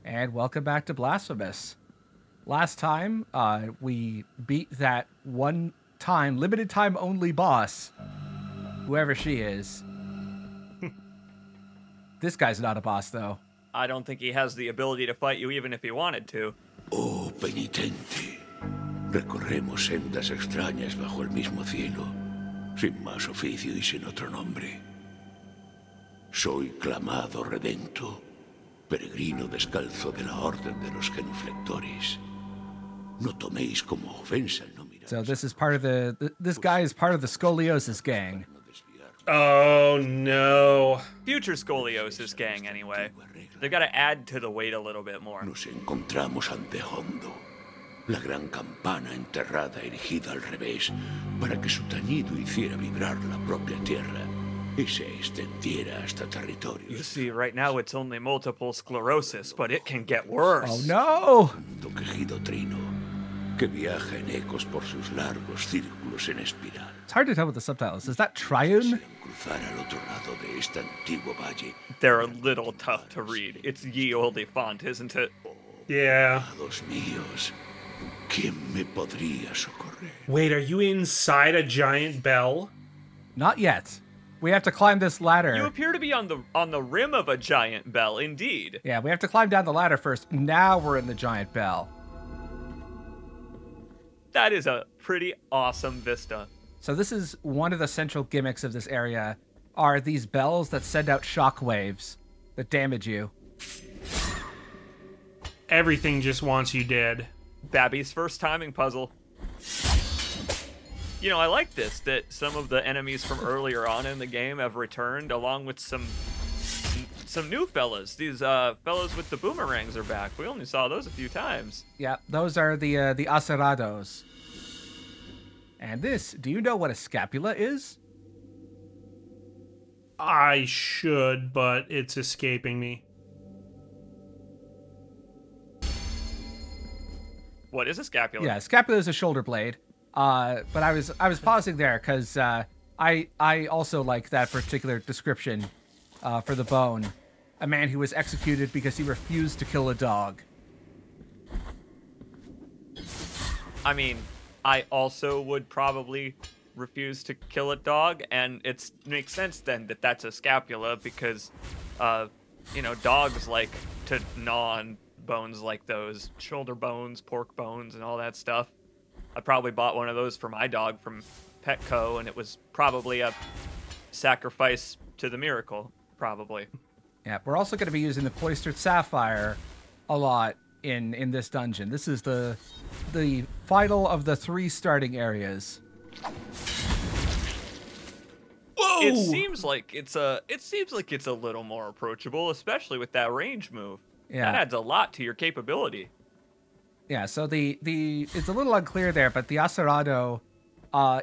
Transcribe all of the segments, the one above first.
And welcome back to Blasphemous. Last time, we beat that one-time, limited-time only boss, whoever she is. This guy's not a boss, though. I don't think he has the ability to fight you even if he wanted to. Oh, penitente. Recorremos sendas extrañas bajo el mismo cielo, sin más oficio y sin otro nombre. Soy clamado redento, peregrino descalzo de la orden de los genuflectores. No toméis como ofensa el no mirar. So this is part of this guy is part of the scoliosis gang. Oh, no. Future scoliosis gang, anyway. They gotta add to the weight a little bit more. Nos encontramos ante Hondo, la gran campana enterrada erigida al revés, para que su tañido hiciera vibrar la propia tierra y se extendiera hasta territorios. You see, right now it's only multiple sclerosis, but it can get worse. Oh no! Hondo quejido trino, que viaja en ecos por sus largos círculos en espiral. It's hard to tell with the subtitles. Is that Triune? Cruzar al otro lado de este antiguo valle. They're a little tough to read. It's ye olde font, isn't it? Yeah. Amados míos, ¿quién me podría socorrer? Wait, are you inside a giant bell? Not yet. We have to climb this ladder. You appear to be on the rim of a giant bell, indeed. Yeah, we have to climb down the ladder first. Now we're in the giant bell. That is a pretty awesome vista. So this is one of the central gimmicks of this area, are these bells that send out shockwaves that damage you. Everything just wants you dead. Babby's first timing puzzle. You know, I like this, that some of the enemies from earlier on in the game have returned, along with some new fellas. These fellas with the boomerangs are back. We only saw those a few times. Yeah, those are the acerados. And this, do you know what a scapula is? I should, but it's escaping me. What is a scapula? Yeah, scapula is a shoulder blade. But I was pausing there because I also like that particular description for the bone. A man who was executed because he refused to kill a dog. I mean, I also would probably refuse to kill a dog, and it makes sense then that that's a scapula because, dogs like to gnaw on bones like those, shoulder bones, pork bones, and all that stuff. I probably bought one of those for my dog from Petco, and it was probably a sacrifice to the miracle, probably. Yeah, we're also going to be using the cloistered sapphire a lot in this dungeon. This is the final of the 3 starting areas. Whoa! It seems like it's a little more approachable, especially with that range move. Yeah. That adds a lot to your capability. Yeah, so the it's a little unclear there, but the acerado,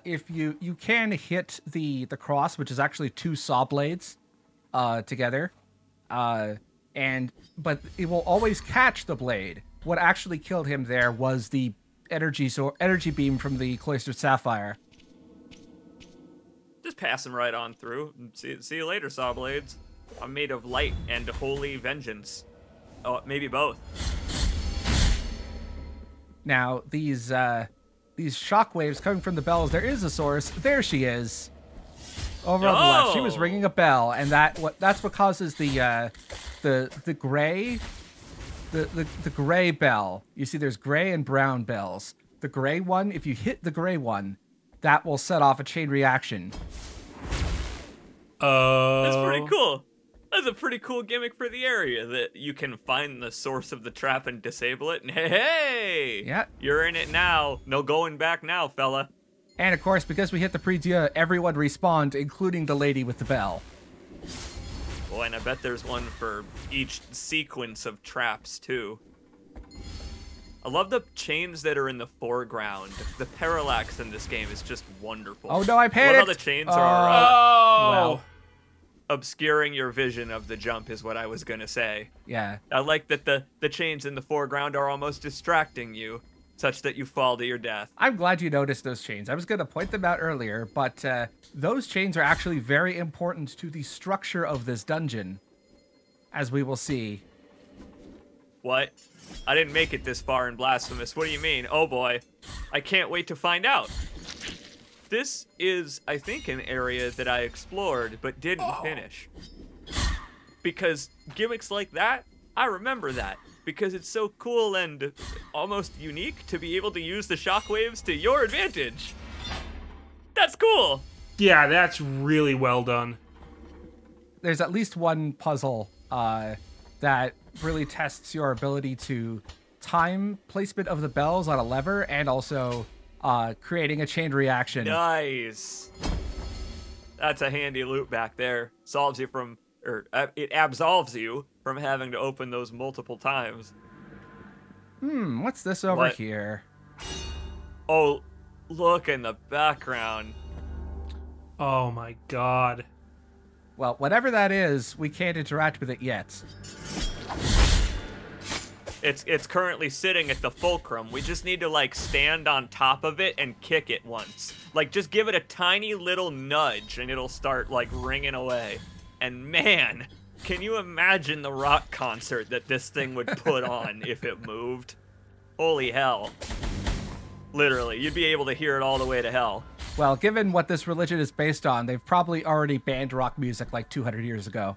if you can hit the cross, which is actually 2 saw blades together, but it will always catch the blade. What actually killed him there was the energy beam from the cloistered sapphire. Just pass him right on through. See you later, saw blades. I'm made of light and holy vengeance. Oh, maybe both. Now, these shockwaves coming from the bells, there is a source. There she is. Over on the left. She was ringing a bell, and that's what causes the gray bell. You see there's gray and brown bells. The gray one, if you hit the gray one, that will set off a chain reaction. That's pretty cool. That's a pretty cool gimmick for the area, that you can find the source of the trap and disable it, and hey! Yeah. You're in it now. No going back now, fella. And of course, because we hit the prie-dieu, everyone respawned, including the lady with the bell. Boy, and I bet there's one for each sequence of traps, too. I love the chains that are in the foreground. The parallax in this game is just wonderful. Oh no, I panicked! I love how the chains are... Well, obscuring your vision of the jump is what I was gonna say. Yeah. I like that the chains in the foreground are almost distracting you, such that you fall to your death. I'm glad you noticed those chains. I was gonna point them out earlier, but those chains are actually very important to the structure of this dungeon, as we will see. What? I didn't make it this far in Blasphemous. What do you mean? Oh boy. I can't wait to find out. This is, I think, an area that I explored but didn't finish. Because gimmicks like that, I remember that. Because it's so cool and almost unique to be able to use the shockwaves to your advantage. That's cool. Yeah, that's really well done. There's at least one puzzle that really tests your ability to time placement of the bells on a lever and also creating a chain reaction. Nice. That's a handy loop back there. Solves you from, or it absolves you from having to open those multiple times. What's this over here? Oh, look in the background. Oh my god. Well, whatever that is, we can't interact with it yet. It's currently sitting at the fulcrum. We just need to, like, stand on top of it and kick it once. Like, just give it a tiny little nudge, and it'll start, like, ringing away. And man, can you imagine the rock concert that this thing would put on if it moved? Holy hell. Literally, you'd be able to hear it all the way to hell. Well, given what this religion is based on, they've probably already banned rock music like 200 years ago.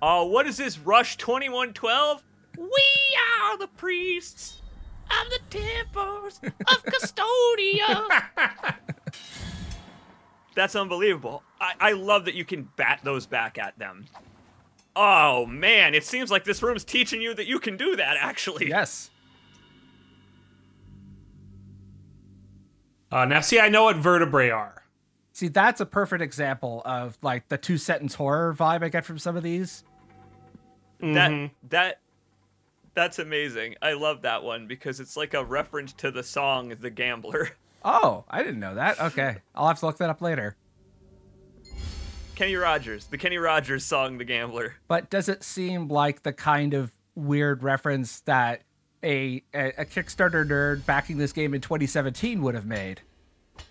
Oh, what is this, Rush 2112? We are the priests of the temples of Custodia. That's unbelievable. I love that you can bat those back at them. Oh, man, it seems like this room's teaching you that you can do that, actually. Yes. Now, see, I know what vertebrae are. See, that's a perfect example of, like, the two-sentence horror vibe I get from some of these. That's amazing. I love that one because it's like a reference to the song The Gambler. Oh, I didn't know that. Okay. I'll have to look that up later. Kenny Rogers. The Kenny Rogers song The Gambler. But does it seem like the kind of weird reference that a Kickstarter nerd backing this game in 2017 would have made?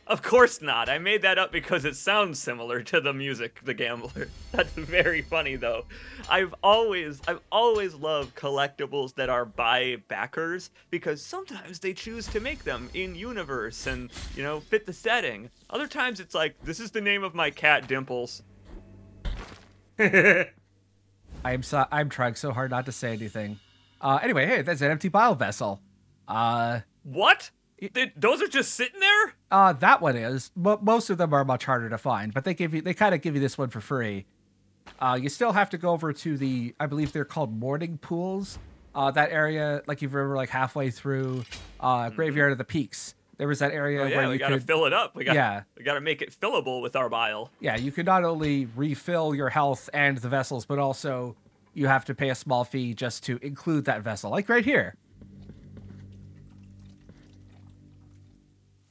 Of course not. I made that up because it sounds similar to the music, The Gambler. That's very funny, though. I've always loved collectibles that are by backers because sometimes they choose to make them in universe and, you know, fit the setting. Other times it's like, this is the name of my cat, Dimples. I'm trying so hard not to say anything. Anyway, hey, that's an empty bile vessel. What? Those are just sitting there? That one is. Most of them are much harder to find, but they kind of give you this one for free. You still have to go over to I believe they're called morning pools. That area, like you remember, like halfway through Graveyard of the Peaks. There was that area where we gotta fill it up. We gotta make it fillable with our bile. Yeah, you could not only refill your health and the vessels, but also you have to pay a small fee just to include that vessel, like right here.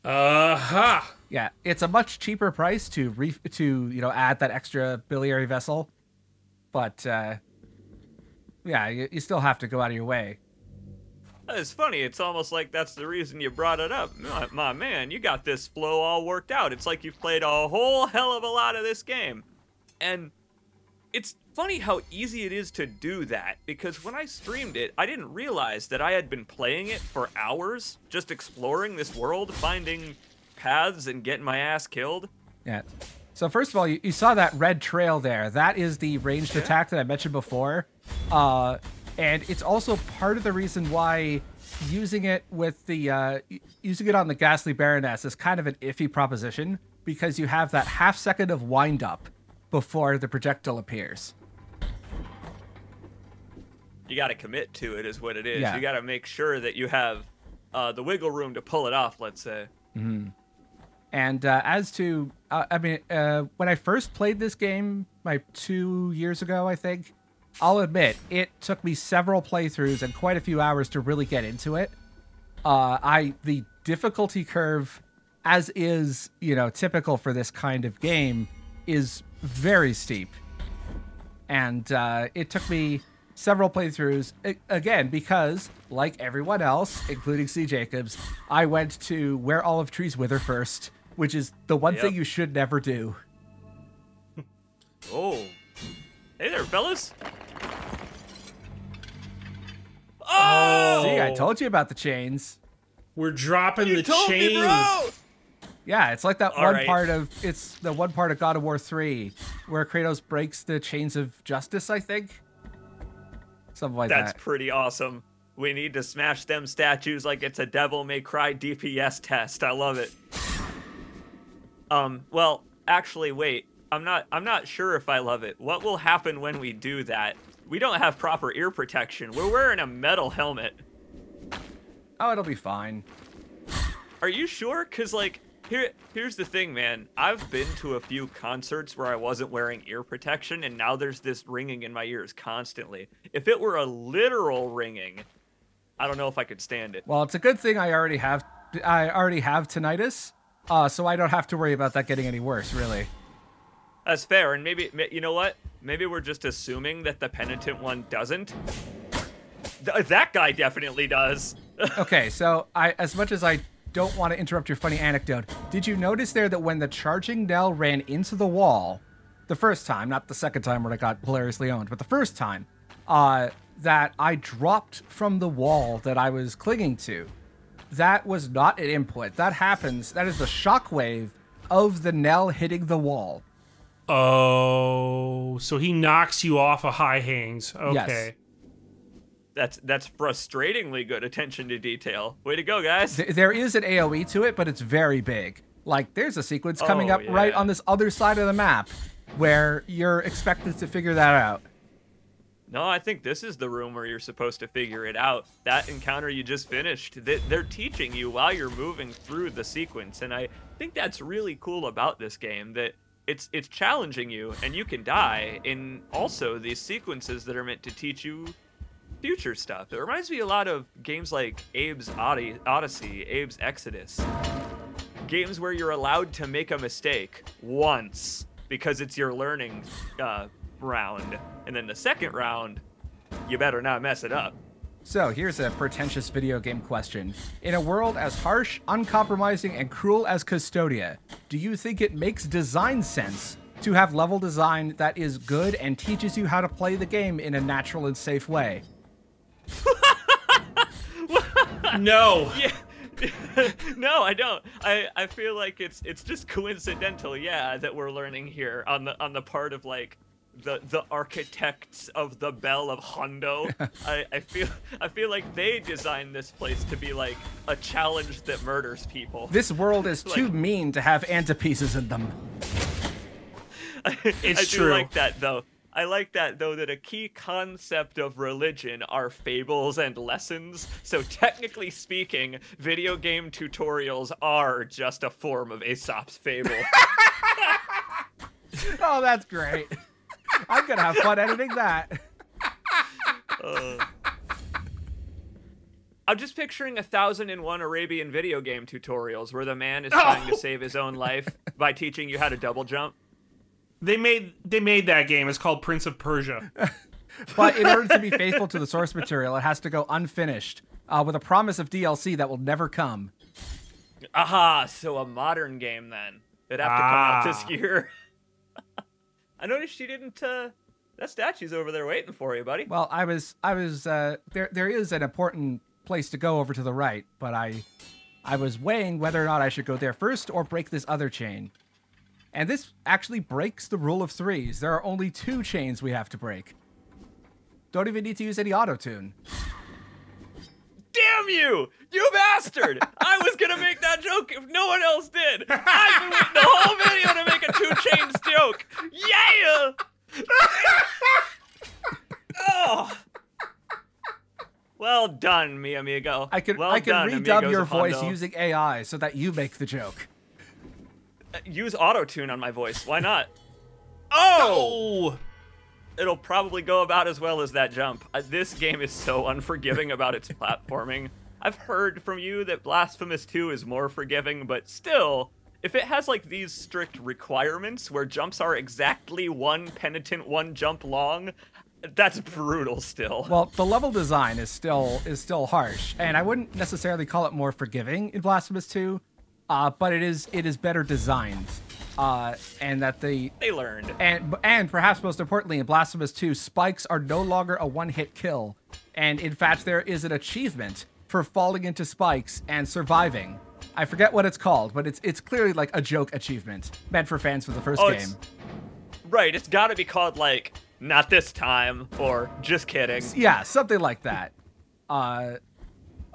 Yeah, it's a much cheaper price to add that extra biliary vessel, but yeah, you still have to go out of your way. It's funny. It's almost like that's the reason you brought it up. My man, you got this flow all worked out. It's like you've played a whole hell of a lot of this game. And it's funny how easy it is to do that, because when I streamed it, I didn't realize that I had been playing it for hours, just exploring this world, finding paths and getting my ass killed. Yeah. So first of all, you saw that red trail there. That is the ranged attack that I mentioned before. And it's also part of the reason why using it with using it on the Ghastly Baroness is kind of an iffy proposition, because you have that half second of wind up before the projectile appears. You got to commit to it is what it is. Yeah. You got to make sure that you have the wiggle room to pull it off, let's say. Mm-hmm. And as to, when I first played this game, 2 years ago, I think, I'll admit, it took me several playthroughs and quite a few hours to really get into it. The difficulty curve, as is, typical for this kind of game, is very steep. And it took me several playthroughs, again, because, like everyone else, including C. Jacobs, I went to where olive trees wither first, which is the one thing you should never do. Oh. Hey there, fellas. I told you about the chains. We're dropping the told chains. me, bro! Yeah, it's like that All one right. part of it's the one part of God of War 3 where Kratos breaks the chains of justice, I think. Something like That's that. pretty awesome. We need to smash them statues like it's a Devil May Cry DPS test. I love it. Well, actually, wait. I'm not sure if I love it. What will happen when we do that? We don't have proper ear protection. We're wearing a metal helmet. Oh, it'll be fine. Are you sure? Cause like here's the thing, man. I've been to a few concerts where I wasn't wearing ear protection, and now there's this ringing in my ears constantly. If it were a literal ringing, I don't know if I could stand it. Well, it's a good thing I already have tinnitus, so I don't have to worry about that getting any worse, really. That's fair, and maybe, you know what? Maybe we're just assuming that the penitent one doesn't. That guy definitely does. Okay, so as much as I don't want to interrupt your funny anecdote, did you notice there that when the charging knell ran into the wall, the first time, not the second time where it got hilariously owned, but the first time, that I dropped from the wall that I was clinging to? That was not an input. That happens. That is the shockwave of the knell hitting the wall. Oh, so he knocks you off of high hangs. Okay. Yes. That's frustratingly good attention to detail. Way to go, guys. There is an AoE to it, but it's very big. Like, there's a sequence coming up right on this other side of the map where you're expected to figure that out. No, I think this is the room where you're supposed to figure it out. That encounter you just finished, they're teaching you while you're moving through the sequence, and I think that's really cool about this game, that it's challenging you, and you can die in also these sequences that are meant to teach you future stuff. It reminds me a lot of games like Abe's Odyssey, Abe's Exodus. Games where you're allowed to make a mistake once because it's your learning round, and then the second round, you better not mess it up. So here's a pretentious video game question. In a world as harsh, uncompromising, and cruel as Custodia, do you think it makes design sense to have level design that is good and teaches you how to play the game in a natural and safe way? No. Yeah. No, I don't. I feel like it's just coincidental, yeah, that we're learning here on the part of like the architects of the Bell of Hondo. I feel like they designed this place to be like a challenge that murders people. This world is too mean to have antipieces in them. It's I true. do like that though. I like that though, that a key concept of religion are fables and lessons. So technically speaking, video game tutorials are just a form of Aesop's fable. Oh, that's great. I'm gonna have fun editing that. I'm just picturing 1001 Arabian video game tutorials where the man is trying to save his own life by teaching you how to double jump. They made that game. It's called Prince of Persia. But in order to be faithful to the source material, it has to go unfinished, with a promise of DLC that will never come. Aha, so a modern game then. It'd have to come out this year. I noticed you didn't, that statue's over there waiting for you, buddy. Well, I was there is an important place to go over to the right, but I was weighing whether or not I should go there first or break this other chain. And this actually breaks the rule of threes. There are only 2 chains we have to break. Don't even need to use any auto-tune. Damn you! You bastard! I was gonna make that joke if no one else did! I've been waiting the whole video to make a 2 chains joke! Yeah! Oh! Well done, mi amigo. I can done, redub amigos your of voice Hondo. using AI so that you make the joke. Use auto-tune on my voice. Why not? Oh! It'll probably go about as well as that jump. This game is so unforgiving about its platforming. I've heard from you that Blasphemous 2 is more forgiving, but still, if it has like these strict requirements where jumps are exactly 1 penitent 1 jump long, that's brutal still. Well, the level design is still harsh, and I wouldn't necessarily call it more forgiving in Blasphemous 2, but it is better designed. And that they learned. And perhaps most importantly, in Blasphemous 2, spikes are no longer a one-hit kill. And in fact, there is an achievement for falling into spikes and surviving. I forget what it's called, but it's clearly like a joke achievement meant for fans for the first game. Right, it's got to be called like "Not This Time" or "Just Kidding." Yeah, something like that. I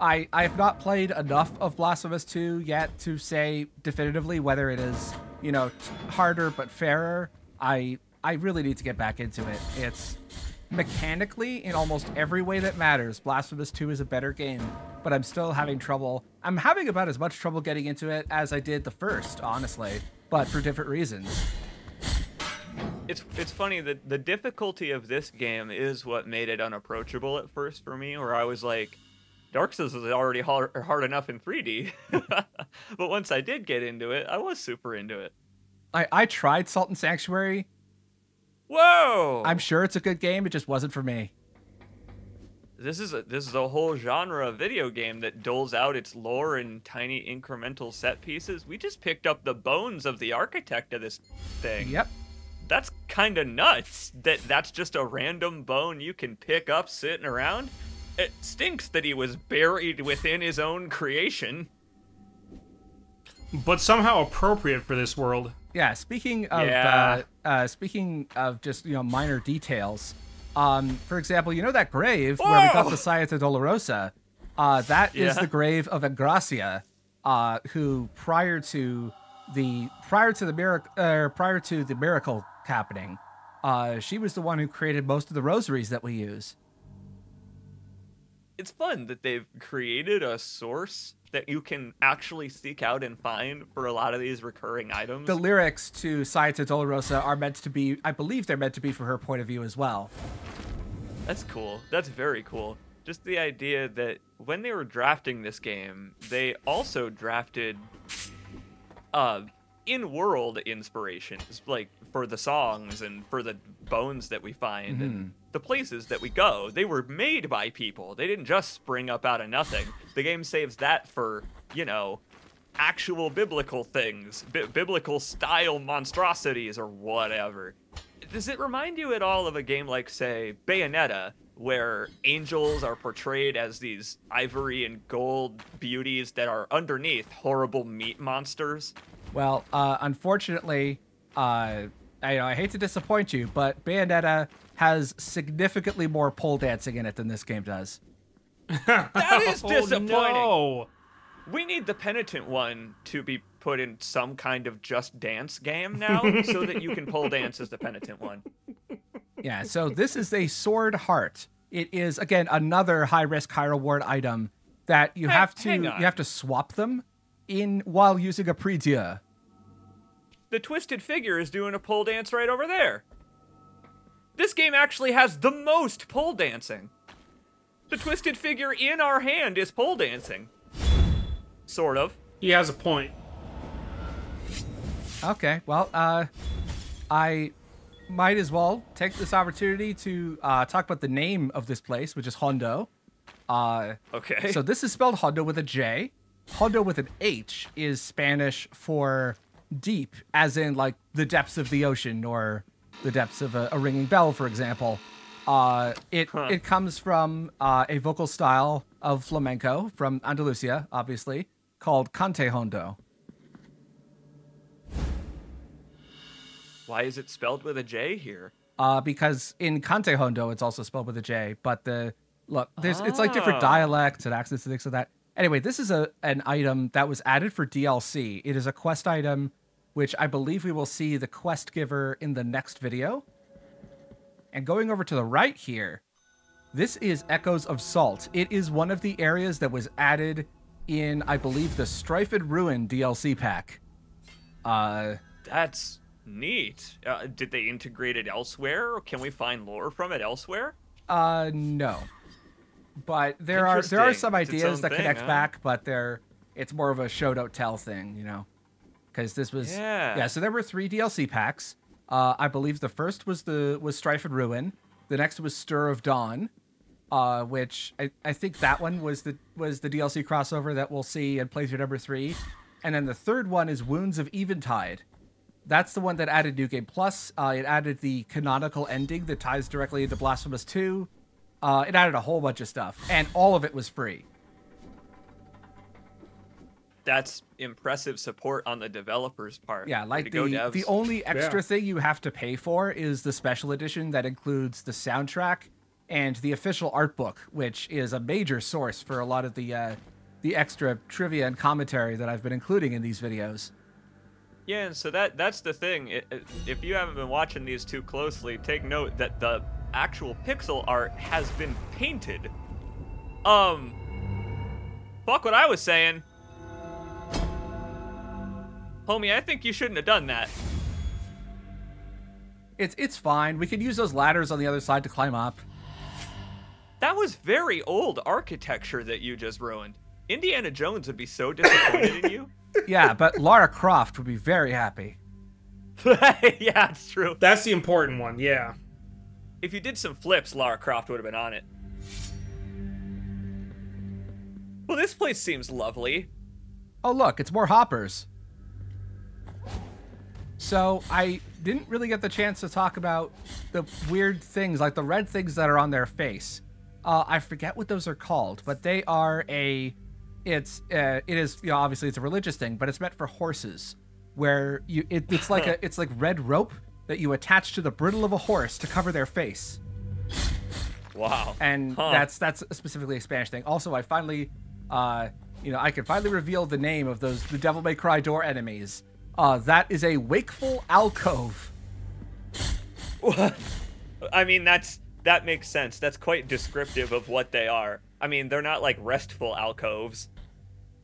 have not played enough of Blasphemous 2 yet to say definitively whether it is, you know, harder but fairer. I really need to get back into it. It's mechanically, in almost every way that matters, Blasphemous 2 is a better game, but I'm still having trouble. I'm having about as much trouble getting into it as I did the first, honestly, but for different reasons. It's funny that the difficulty of this game is what made it unapproachable at first for me, where I was like, Dark Souls is already hard enough in 3D. But once I did get into it, I was super into it. I tried Salt and Sanctuary. Whoa! I'm sure it's a good game, it just wasn't for me. This is a whole genre of video game that doles out its lore in tiny incremental set pieces. We just picked up the bones of the architect of this thing. Yep. That's kind of nuts that's just a random bone you can pick up sitting around. It stinks that he was buried within his own creation. But somehow appropriate for this world. Yeah, speaking of just, you know, minor details, for example, you know that grave where we got the Sciata Dolorosa, that is the grave of Engracia, who prior to the miracle happening, she was the one who created most of the rosaries that we use. It's fun that they've created a source that you can actually seek out and find for a lot of these recurring items. The lyrics to Sciata Dolorosa are meant to be, I believe they're meant to be from her point of view as well. That's cool. That's very cool. Just the idea that when they were drafting this game, they also drafted in-world inspirations, like for the songs and for the bones that we find and the places that we go. They were made by people. They didn't just spring up out of nothing. The game saves that for, you know, actual biblical things, biblical style monstrosities or whatever. Does it remind you at all of a game like, say, Bayonetta, where angels are portrayed as these ivory and gold beauties that are underneath horrible meat monsters? Well, unfortunately, I hate to disappoint you, but Bayonetta has significantly more pole dancing in it than this game does. That is disappointing. No. We need the Penitent one to be put in some kind of Just Dance game now so that you can pole dance as the Penitent one. Yeah, so this is a sword heart. It is, again, another high-risk, high-reward item that you have to swap them in while using a prie-dieu. The Twisted Figure is doing a pole dance right over there. This game actually has the most pole dancing. The Twisted Figure in our hand is pole dancing. Sort of. He has a point. Okay, well, I might as well take this opportunity to talk about the name of this place, which is Hondo. Okay. So this is spelled Hondo with a J. Hondo with an H is Spanish for deep, as in like the depths of the ocean or the depths of a ringing bell, for example. It comes from a vocal style of flamenco from Andalusia, obviously, called Cante Hondo. Why is it spelled with a J here? Because in Cante Hondo, it's also spelled with a J, but it's like different dialects and accents and things like that. Anyway, this is an item that was added for DLC. It is a quest item, which I believe we will see the quest giver in the next video. And going over to the right here, this is Echoes of Salt. It is one of the areas that was added in, I believe, the Strife and Ruin DLC pack. That's neat. Did they integrate it elsewhere? Or can we find lore from it elsewhere? No. But there are some ideas that connect back, but it's more of a show don't tell thing, you know. Because this was so there were 3 DLC packs. I believe the first was Strife and Ruin. The next was Stir of Dawn, which I think that one was the DLC crossover that we'll see in playthrough number 3. And then the third one is Wounds of Eventide. That's the one that added New Game Plus. It added the canonical ending that ties directly into Blasphemous 2. It added a whole bunch of stuff, and all of it was free. That's impressive support on the developer's part. Yeah, like Way to go, devs. the only extra thing you have to pay for is the special edition that includes the soundtrack and the official art book, which is a major source for a lot of the extra trivia and commentary that I've been including in these videos. Yeah, and so that's the thing. If you haven't been watching these too closely, take note that the actual pixel art has been painted. Fuck what I was saying. Homie, I think you shouldn't have done that. It's fine. We can use those ladders on the other side to climb up. That was very old architecture that you just ruined. Indiana Jones would be so disappointed in you. Yeah, but Lara Croft would be very happy. Yeah, it's true. That's the important one, yeah. If you did some flips, Lara Croft would have been on it. Well, this place seems lovely. Oh, look, it's more hoppers. So I didn't really get the chance to talk about the weird things, like the red things that are on their face. I forget what those are called, but they are it is, you know, obviously it's a religious thing, but it's meant for horses, where it's like red rope that you attach to the bridle of a horse to cover their face. Wow. And that's specifically a Spanish thing. Also, I finally, you know, I can finally reveal the name of the Devil May Cry door enemies. That is a wakeful alcove. I mean, that makes sense. That's quite descriptive of what they are. I mean, they're not like restful alcoves.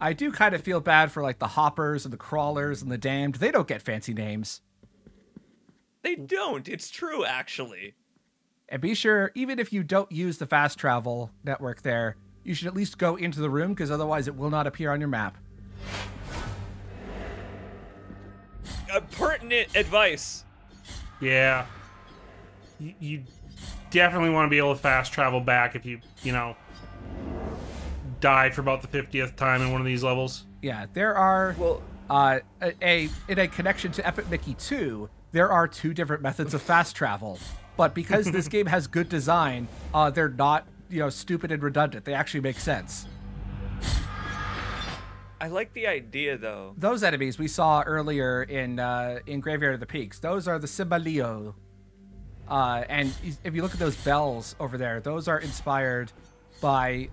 I do kind of feel bad for like the hoppers and the crawlers and the damned. They don't get fancy names. They don't. It's true, actually. And be sure, even if you don't use the fast travel network there, you should at least go into the room, because otherwise it will not appear on your map. Pertinent advice. Yeah. You definitely want to be able to fast travel back if you know, die for about the 50th time in one of these levels. Yeah, there are, in a connection to Epic Mickey 2, there are 2 different methods of fast travel. But because this game has good design, they're not, you know, stupid and redundant. They actually make sense. I like the idea, though. Those enemies we saw earlier in Graveyard of the Peaks, those are the Cimbalillo. And if you look at those bells over there, those are inspired by,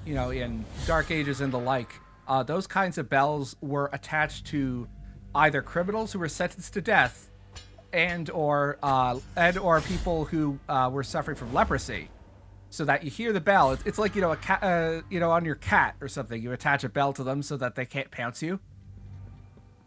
you know, in Dark Ages and the like. Those kinds of bells were attached to either criminals who were sentenced to death and or people who were suffering from leprosy. So that you hear the bell. It's like, you know, a cat, you know, on your cat or something. You attach a bell to them so that they can't pounce you.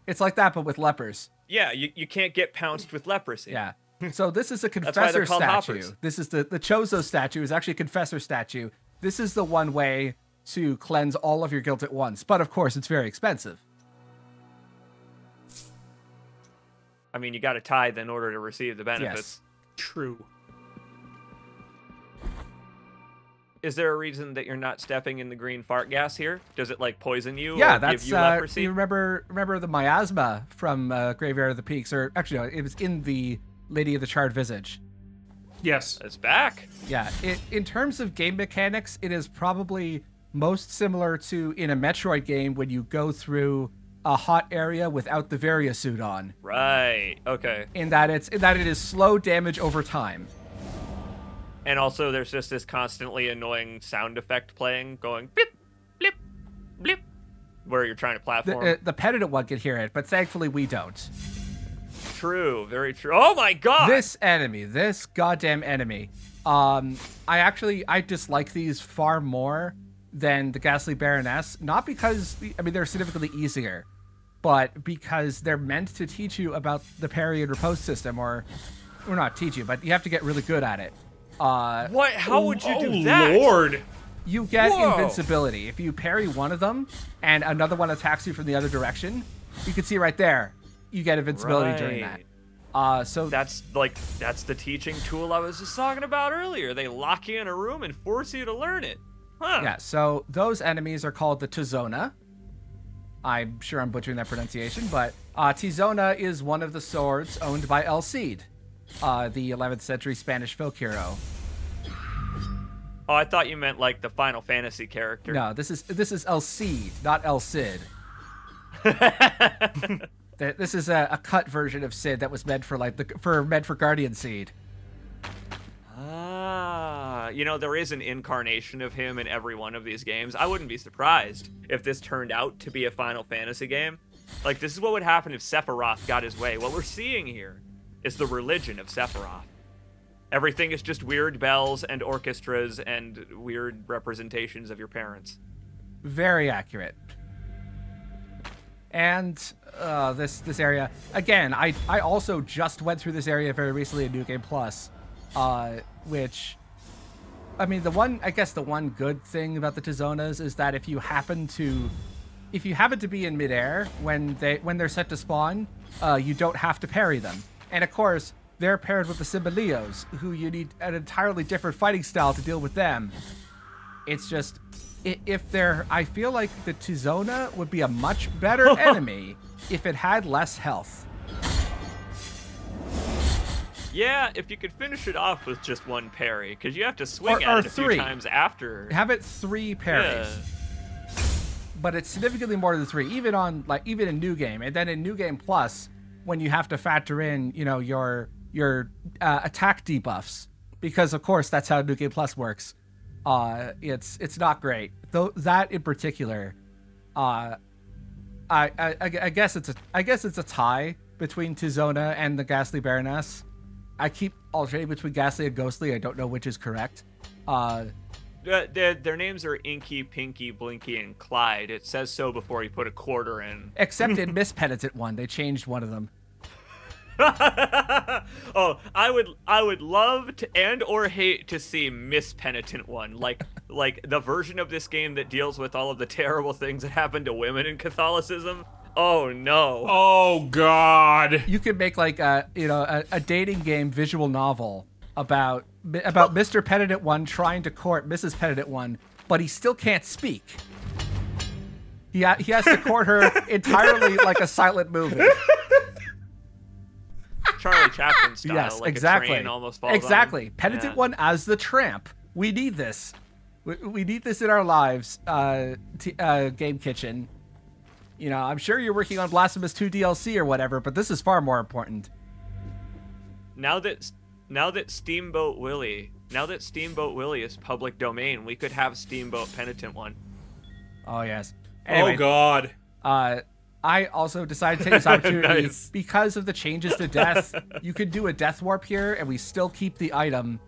It's like that, but with lepers. Yeah, you can't get pounced with leprosy. Yeah. So this is a confessor That's why they're called statue. hoppers. This is the Chozo statue is actually a confessor statue. This is the one way to cleanse all of your guilt at once. But of course, it's very expensive. I mean, you got to tithe in order to receive the benefits. Yes. True. Is there a reason that you're not stepping in the green fart gas here? Does it like poison you? Yeah, or that's give you leprosy? you remember the miasma from Graveyard of the Peaks, or actually no, it was in the Lady of the Charred Visage. Yes. It's back. Yeah, in terms of game mechanics, it is probably most similar to in a Metroid game when you go through a hot area without the Varia suit on. Right. Okay. In that it is slow damage over time. And also, there's just this constantly annoying sound effect playing, going blip, blip, blip, where you're trying to platform. The penitent one can hear it, but thankfully we don't. True, very true. Oh my god! This goddamn enemy. I dislike these far more than the Ghastly Baroness. Not because, I mean, they're significantly easier, but because they're meant to teach you about the parry and riposte system, or not teach you, but you have to get really good at it. What? How would you do Oh, that? Lord. You get Whoa. invincibility. If you parry one of them and another one attacks you from the other direction, you can see right there, you get invincibility during that. So that's the teaching tool I was just talking about earlier. They lock you in a room and force you to learn it. Huh. yeah, so those enemies are called the Tizona. I'm sure I'm butchering that pronunciation, but Tizona is one of the swords owned by El Cid, the 11th century Spanish folk hero. Oh, I thought you meant like the Final Fantasy character. No, this is El Cid, not El Cid. This is a cut version of Sid that was meant for meant for Guardian Seed. You know, there is an incarnation of him in every one of these games. I wouldn't be surprised if this turned out to be a Final Fantasy game. Like, this is what would happen if Sephiroth got his way. What we're seeing here is the religion of Sephiroth. Everything is just weird bells and orchestras and weird representations of your parents. Very accurate. And this area, again, I also just went through this area very recently in New Game Plus, which, I mean, the one good thing about the Tizonas is that if you happen to be in midair when they're set to spawn, you don't have to parry them. And of course, they're paired with the Symbolios, who you need an entirely different fighting style to deal with them. It's just, I feel like the Tizona would be a much better enemy if it had less health. Yeah, if you could finish it off with just one parry, because you have to swing at it a few times after. Have it 3 parries. Yeah. But it's significantly more than 3, even in New Game. And then in New Game Plus, when you have to factor in, you know, your attack debuffs, because of course that's how New Game Plus works. It's not great. Though that in particular, I guess it's a tie between Tizona and the Ghastly Baroness. I keep alternating between Ghastly and Ghostly. I don't know which is correct. Their names are Inky, Pinky, Blinky, and Clyde. It says so before you put a quarter in. Except in Miss Penitent one, they changed one of them. Oh, I would love to and or hate to see Miss Penitent one, like the version of this game that deals with all of the terrible things that happen to women in Catholicism. Oh no. Oh god. You could make like a dating game visual novel about Mr. Penitent one trying to court Mrs. Penitent one, but he still can't speak. He has to court her entirely like a silent movie. Charlie Chaplin style, yes, like exactly. A train almost falls exactly. on. Penitent one as the tramp. We need this. We need this in our lives. Game Kitchen. You know, I'm sure you're working on Blasphemous 2 DLC or whatever, but this is far more important. Now that Steamboat Willie is public domain, we could have Steamboat Penitent one. Oh yes. Anyway, oh god. I also decided to take this opportunity Nice. because of the changes to death. You could do a death warp here, and we still keep the item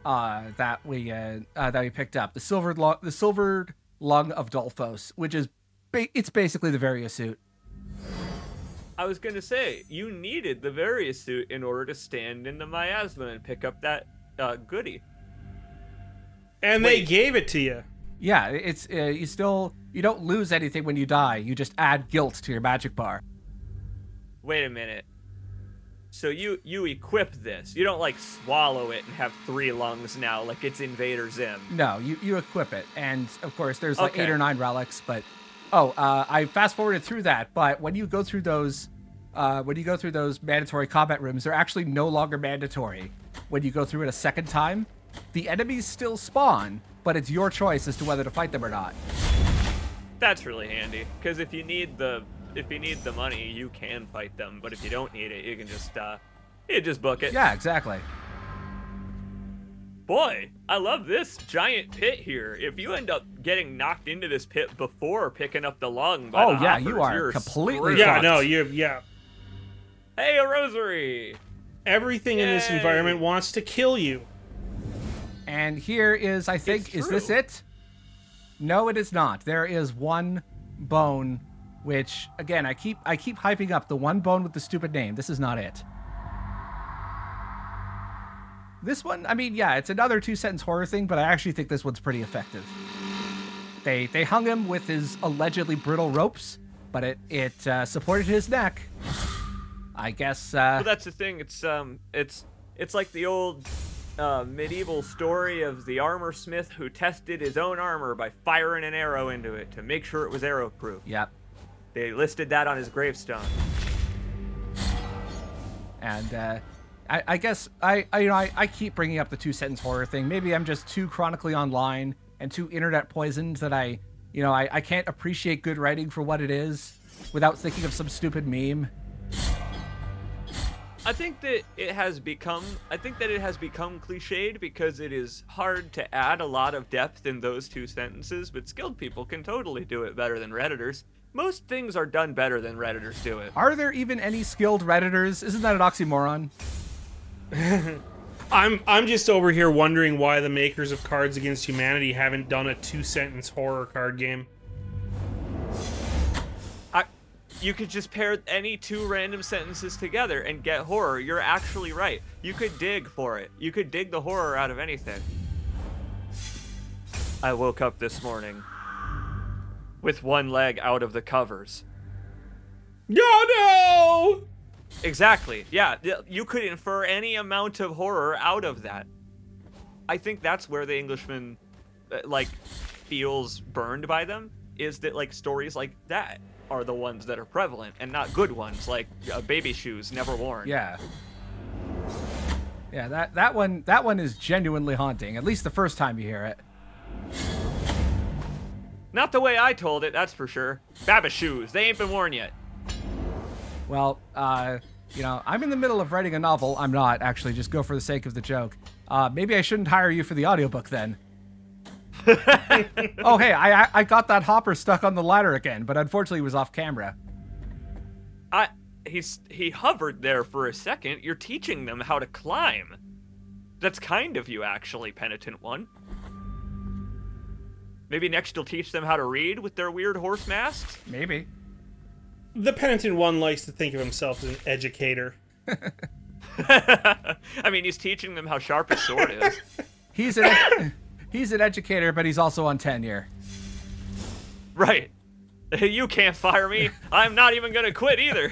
that we picked up, the silvered lung of Dolphos, which is it's basically the Various suit. I was gonna say you needed the Various suit in order to stand in the miasma and pick up that goodie. And they gave it to you. Yeah, it's you don't lose anything when you die. You just add guilt to your magic bar. Wait a minute. So you equip this. You don't like swallow it and have 3 lungs now like it's Invader Zim. No, you equip it, and of course there's like Okay. 8 or 9 relics. But I fast forwarded through that. But when you go through those mandatory combat rooms, they're actually no longer mandatory. When you go through it a second time, the enemies still spawn, but it's your choice as to whether to fight them or not. That's really handy, because if you need the money, you can fight them. But if you don't need it, you can just book it. Yeah, exactly. Boy, I love this giant pit here. If you end up getting knocked into this pit before picking up the lung, by the hoppers, you are you're completely screwed. Yeah, fucked. no, yeah. Hey, a rosary. Everything in this Yay. environment wants to kill you. And here is, I think, is this true. it? No, it is not. There is one bone, which again I keep hyping up, the one bone with the stupid name. This is not it. This one, I mean, yeah, it's another 2-sentence horror thing, but I actually think this one's pretty effective. They hung him with his allegedly brittle ropes, but it supported his neck. I guess. Well, that's the thing. It's like the old medieval story of the armor smith who tested his own armor by firing an arrow into it to make sure it was arrow-proof. Yep. They listed that on his gravestone. And I guess I keep bringing up the 2-sentence horror thing. Maybe I'm just too chronically online and too internet poisoned that I can't appreciate good writing for what it is. without thinking of some stupid meme. I think that it has become cliched because it is hard to add a lot of depth in those two sentences, but skilled people can totally do it better than Redditors. Most things are done better than Redditors do it. Are there even any skilled Redditors? Isn't that an oxymoron? I'm just over here wondering why the makers of Cards Against Humanity haven't done a 2-sentence horror card game. You could just pair any two random sentences together and get horror. You're actually right. You could dig for it. You could dig the horror out of anything. I woke up this morning with one leg out of the covers. Oh no! Exactly. Yeah, you could infer any amount of horror out of that. I think that's where the Englishman, like, feels burned by them, is that, like, stories like that are the ones that are prevalent and not good ones like baby shoes never worn. Yeah. Yeah, that one is genuinely haunting, at least the first time you hear it. Not the way I told it, that's for sure. Baby shoes, they ain't been worn yet. Well, you know, I'm in the middle of writing a novel. I'm not, actually, just go for the sake of the joke. Maybe I shouldn't hire you for the audiobook then. Oh, hey, I got that hopper stuck on the ladder again, but unfortunately he was off camera. He hovered there for a second. You're teaching them how to climb. That's kind of you, actually, Penitent One. Maybe next you'll teach them how to read with their weird horse masks? Maybe. The Penitent One likes to think of himself as an educator. I mean, he's teaching them how sharp his sword is. He's an educator, but he's also on tenure. Right. You can't fire me. I'm not even going to quit either.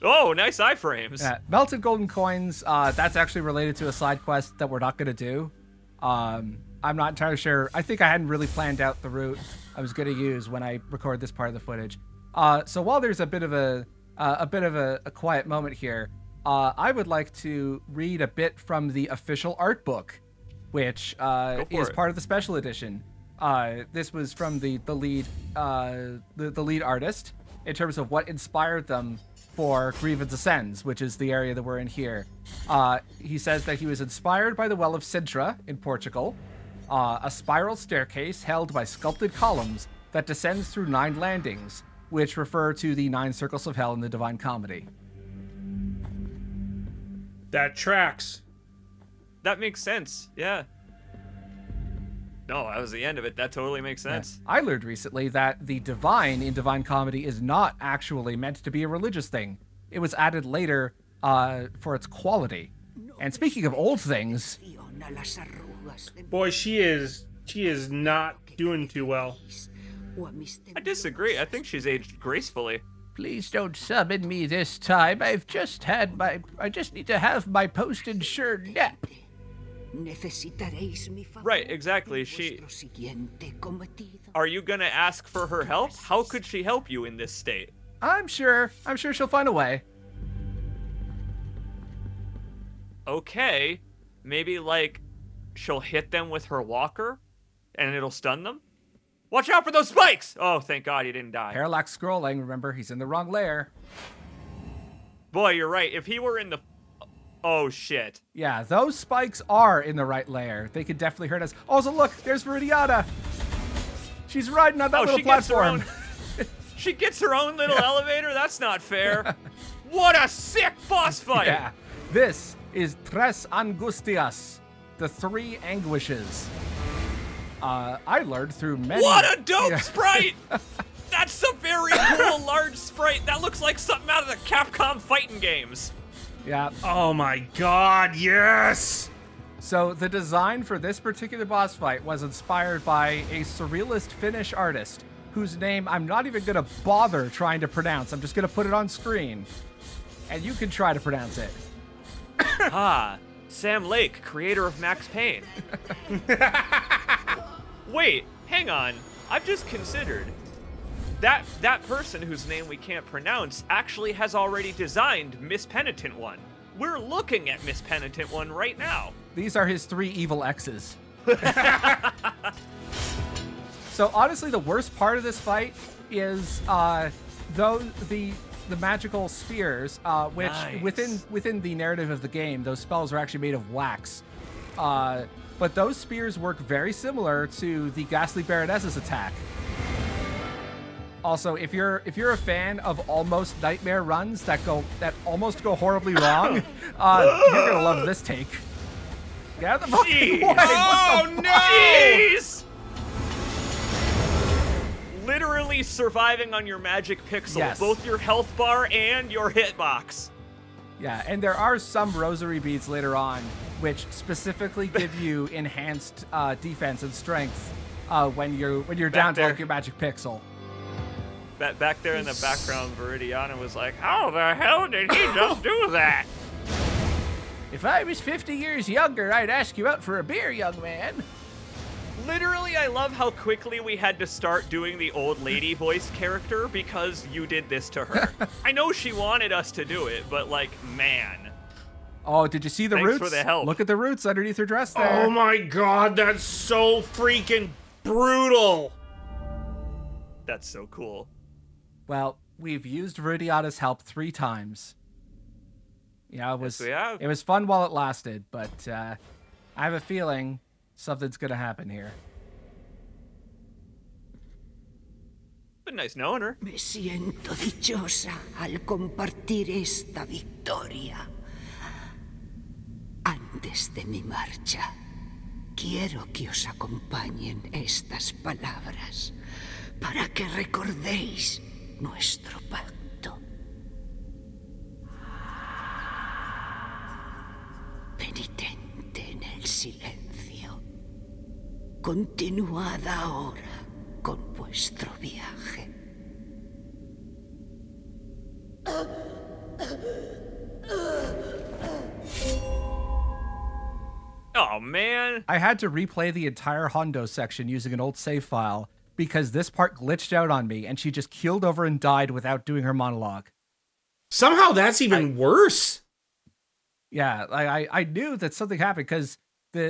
Oh, nice iframes. Yeah, melted golden coins, that's actually related to a side quest that we're not going to do. I'm not entirely sure. I think I hadn't really planned out the route I was going to use when I record this part of the footage. So while there's a bit of a quiet moment here, I would like to read a bit from the official art book, which is part of the special edition. This was from the lead artist in terms of what inspired them for Grievance Ascends, which is the area that we're in here. He says that he was inspired by the Well of Sintra in Portugal, a spiral staircase held by sculpted columns that descends through 9 landings, which refer to the 9 circles of hell in the Divine Comedy. That tracks. That makes sense, yeah. No, that was the end of it. That totally makes sense. Yeah. I learned recently that the divine in Divine Comedy is not actually meant to be a religious thing. It was added later for its quality. And speaking of old things... Boy, she is not doing too well. I disagree. I think she's aged gracefully. Please don't summon me this time. I just need to have my post-insured nap. Right, exactly. Are you gonna ask for her help? How could she help you in this state? I'm sure she'll find a way. Okay. Maybe, like, she'll hit them with her walker and it'll stun them? Watch out for those spikes! Oh, thank God he didn't die. Parallax scrolling. Remember, he's in the wrong layer. Boy, you're right. If he were in the... Oh, shit. Yeah, those spikes are in the right layer. They could definitely hurt us. Also, look, there's Viridiana. She's riding on that little platform. She gets her own little elevator? That's not fair. What a sick boss fight! Yeah. This is Tres Angustias, the 3 anguishes. I learned through many... What a dope sprite! That's a very cool large sprite. That looks like something out of the Capcom fighting games. Yeah. Oh my God, yes! So the design for this particular boss fight was inspired by a surrealist Finnish artist whose name I'm not even going to bother trying to pronounce. I'm just going to put it on screen. And you can try to pronounce it. Sam Lake, creator of Max Payne. Wait, hang on. I've just considered. That person whose name we can't pronounce actually has already designed Miss Penitent One. We're looking at Miss Penitent One right now. These are his 3 evil exes. So honestly, the worst part of this fight is the magical spears, which Nice. within the narrative of the game, those spells are actually made of wax. But those spears work very similar to the Ghastly Baroness's attack. Also, if you're a fan of almost nightmare runs that almost go horribly wrong, you're gonna love this take. Get out of the fucking way! Oh no! Jeez! Literally surviving on your magic pixel, Yes. both your health bar and your hitbox. Yeah, and there are some rosary beads later on which specifically give you enhanced defense and strength when you're down to there. like your magic pixel. Back there in the background, Viridiana was like, "How the hell did he just do that?" If I was 50 years younger, I'd ask you out for a beer, young man. Literally, I love how quickly we had to start doing the old lady voice character because you did this to her. I know she wanted us to do it, but like, man. Oh, did you see the Thanks roots? for the help. Look at the roots underneath her dress there. Oh my god, that's so freaking brutal. That's so cool. Well, we've used Viridiana's help 3 times. Yeah, it was Yes, we have. it was fun while it lasted, but I have a feeling something's gonna happen here. Been nice knowing her. Me siento dichosa al compartir esta victoria. Antes de mi marcha, quiero que os acompañen estas palabras para que recordéis nuestro pacto. Penitente en el silencio, continuad ahora con vuestro viaje. Oh man. I had to replay the entire Hondo section using an old save file because this part glitched out on me and she just keeled over and died without doing her monologue. Somehow that's even worse. Yeah, I knew that something happened because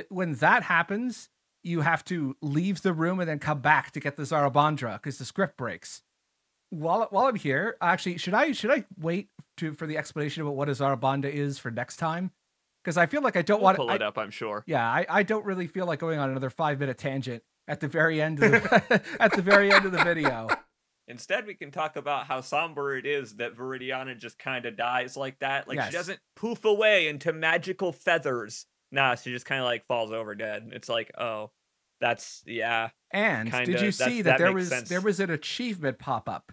when that happens, you have to leave the room and then come back to get the Zarabandra because the script breaks. While I'm here, actually, should I wait for the explanation about what a Zarabandra is for next time? Because I feel like I don't We'll want pull it up, I'm sure. Yeah, I don't really feel like going on another 5-minute tangent at the very end of the, at the very end of the video. Instead, we can talk about how somber it is that Viridiana just kind of dies like that. Like, Yes. she doesn't poof away into magical feathers. Nah, she just kind of, like, falls over dead. It's like, oh, that's, yeah. And Kinda, did you see that that makes sense. there was an achievement pop up?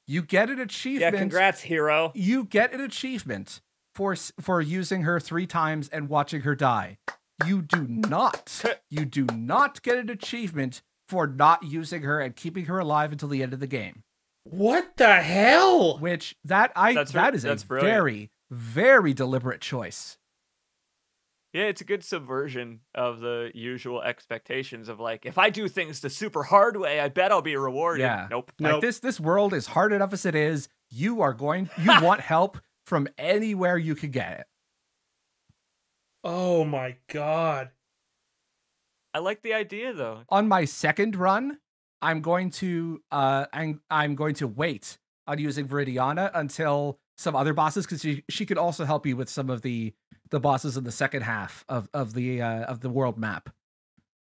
You get an Yeah, achievement. congrats, hero. You get an achievement for using her 3 times and watching her die. You do not get an achievement for not using her and keeping her alive until the end of the game. What the hell? Which is That's a brilliant. very, very deliberate choice. Yeah, it's a good subversion of the usual expectations of, like, if I do things the super hard way, I bet I'll be rewarded. Yeah. Nope. Like this world is hard enough as it is. You want help from anywhere you can get it. Oh my god. I like the idea, though. On my second run, I'm going to I'm going to wait on using Viridiana until some other bosses, because she could also help you with some of the bosses in the second half of the world map.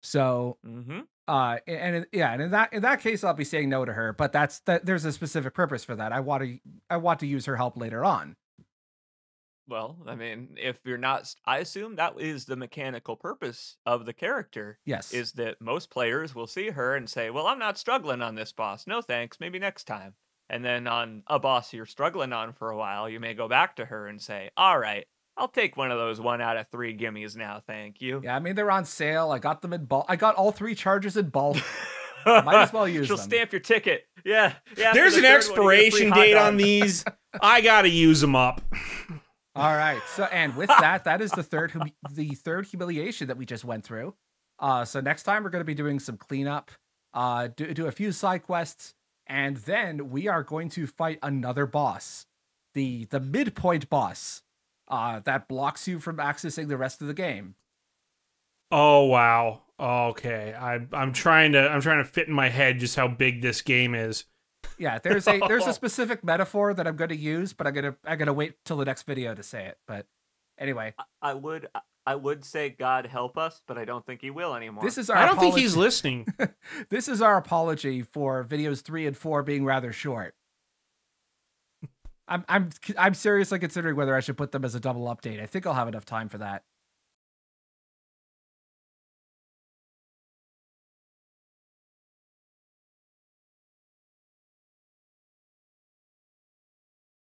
So Mm-hmm. and in that case I'll be saying no to her, but there's a specific purpose for that. I want to use her help later on. Well, I mean, if you're not, I assume that is the mechanical purpose of the character. Yes. Is that most players will see her and say, well, I'm not struggling on this boss. No thanks, maybe next time. And then on a boss you're struggling on for a while, you may go back to her and say, all right, I'll take one of those 1 out of 3 gimmies now, thank you. Yeah, I mean, they're on sale. I got them in bulk. I got all 3 charges in bulk. Might as well use She'll them. stamp your ticket. Yeah. There's for an the third one, you get a free expiration hot date dog. on these. I gotta use them up. All right. So, and with that is the third humiliation that we just went through. So next time we're going to be doing some cleanup, do a few side quests, and then we are going to fight another boss, the midpoint boss, that blocks you from accessing the rest of the game. Oh wow. Okay. I'm trying to fit in my head just how big this game is. Yeah, there's a specific metaphor that I'm going to use, but I'm gonna wait till the next video to say it. But anyway, I would say God help us, but I don't think he will anymore. this is our I don't think apology- he's listening. This is our apology for videos 3 and 4 being rather short. I'm seriously considering whether I should put them as a double update. I think I'll have enough time for that.